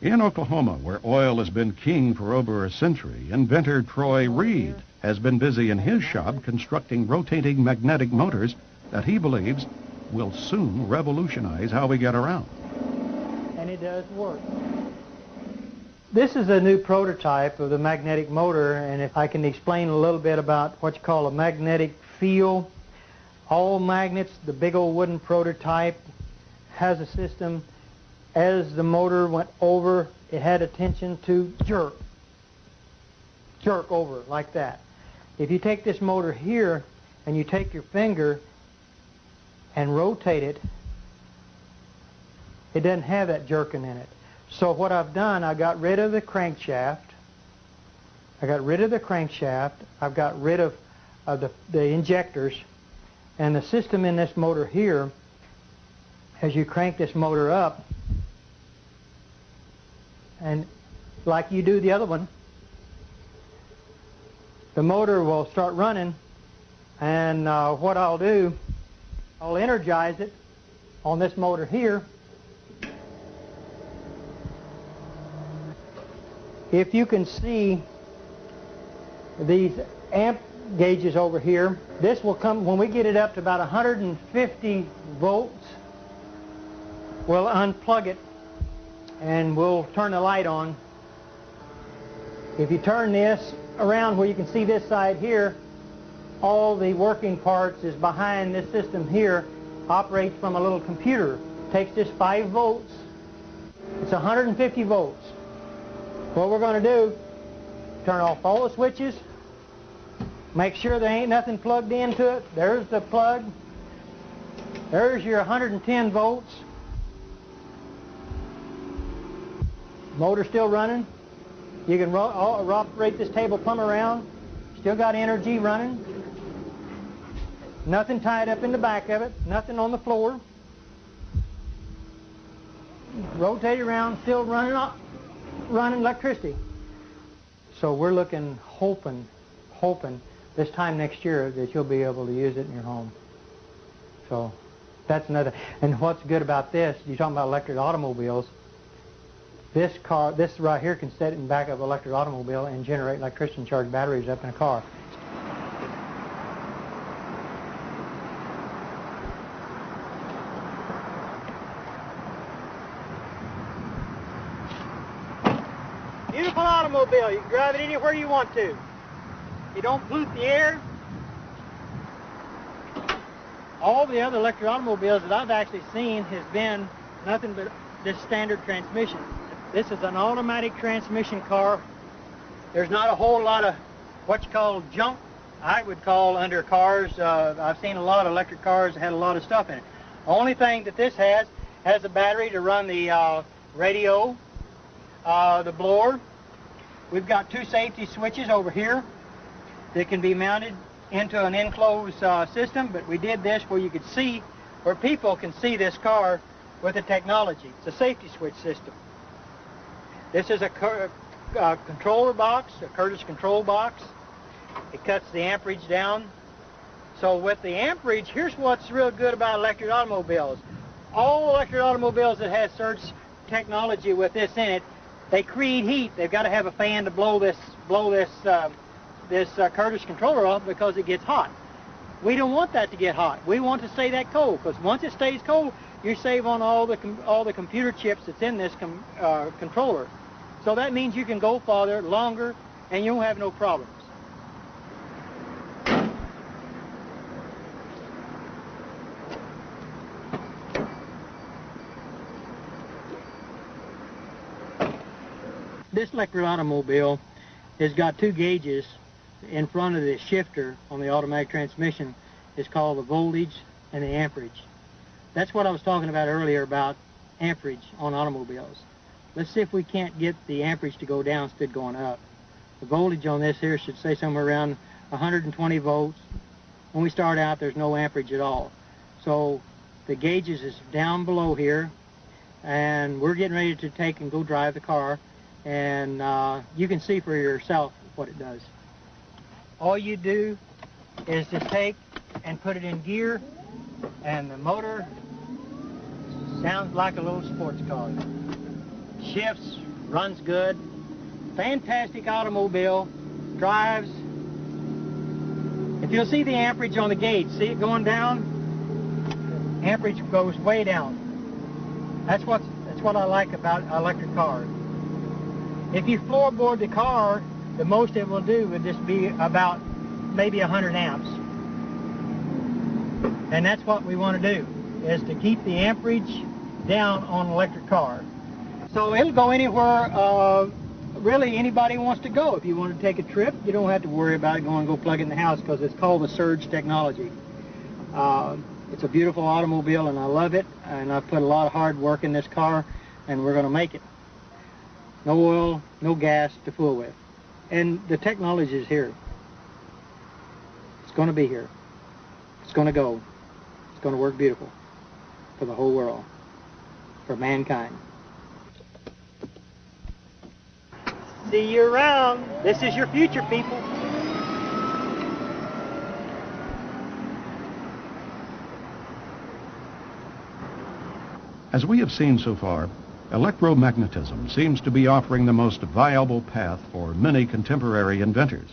In Oklahoma, where oil has been king for over a century, inventor Troy Reed has been busy in his shop constructing rotating magnetic motors that he believes will soon revolutionize how we get around. And it does work. This is a new prototype of the magnetic motor, and if I can explain a little bit about what you call a magnetic field. All magnets, the big old wooden prototype, has a system. As the motor went over, it had a tension to jerk over like that. If you take this motor here and you take your finger and rotate it, it doesn't have that jerking in it. So what I've done, I got rid of the crankshaft. I've got rid of the injectors, and the system in this motor here, as you crank this motor up, and like you do the other one, the motor will start running, and what I'll do, I'll energize it on this motor here. If you can see these amp gauges over here, this will come, when we get it up to about 150 volts, we'll unplug it and we'll turn the light on. If you turn this around where you can see this side here, all the working parts is behind this system here, operates from a little computer. Takes this 5 volts, it's 150 volts. What we're going to do, turn off all the switches, make sure there ain't nothing plugged into it. There's the plug. There's your 110 volts. Motor still running. You can operate this table plumb around. Still got energy running. Nothing tied up in the back of it. Nothing on the floor. Rotate around, still running electricity. So we're looking, hoping this time next year that you'll be able to use it in your home. So that's another. And what's good about this, you're talking about electric automobiles, this right here can sit in the back of an electric automobile and generate electricity and charge batteries up in a car. Beautiful automobile. You can drive it anywhere you want to. You don't pollute the air. All the other electric automobiles that I've actually seen has been nothing but this standard transmission. This is an automatic transmission car. There's not a whole lot of what you call junk, I would call, under cars. I've seen a lot of electric cars that had a lot of stuff in it. Only thing that this has a battery to run the radio, the blower. We've got 2 safety switches over here that can be mounted into an enclosed system, but we did this where you could see, where people can see this car with the technology. It's a safety switch system. This is a controller box, a Curtis control box. It cuts the amperage down. So with the amperage, here's what's real good about electric automobiles. All electric automobiles that have surge technology with this in it, they create heat. They've got to have a fan to blow this Curtis controller off because it gets hot. We don't want that to get hot. We want to stay that cold, because once it stays cold, you save on all the computer chips that's in this controller. So that means you can go farther, longer, and you won't have no problems. This electric automobile has got 2 gauges in front of the shifter on the automatic transmission. It's called the voltage and the amperage. That's what I was talking about earlier about amperage on automobiles. Let's see if we can't get the amperage to go down instead of going up. The voltage on this here should say somewhere around 120 volts. When we start out, there's no amperage at all. So the gauges is down below here, and we're getting ready to take and go drive the car, and you can see for yourself what it does. All you do is to take and put it in gear, and the motor sounds like a little sports car. Shifts runs good, fantastic automobile, drives. If you'll see the amperage on the gauge, see it going down? Amperage goes way down. That's what I like about electric cars. If you floorboard the car, the most it will do would just be about maybe 100 amps. And that's what we want to do, is to keep the amperage down on an electric car. So it'll go anywhere really anybody wants to go. If you want to take a trip, you don't have to worry about it going to go plug in the house, because it's called the Surge technology. It's a beautiful automobile and I love it, and I've put a lot of hard work in this car, and we're going to make it. No oil, no gas to fool with. And the technology is here. It's going to be here. It's going to go. It's going to work beautiful for the whole world, for mankind. See you around. This is your future, people. As we have seen so far, electromagnetism seems to be offering the most viable path for many contemporary inventors.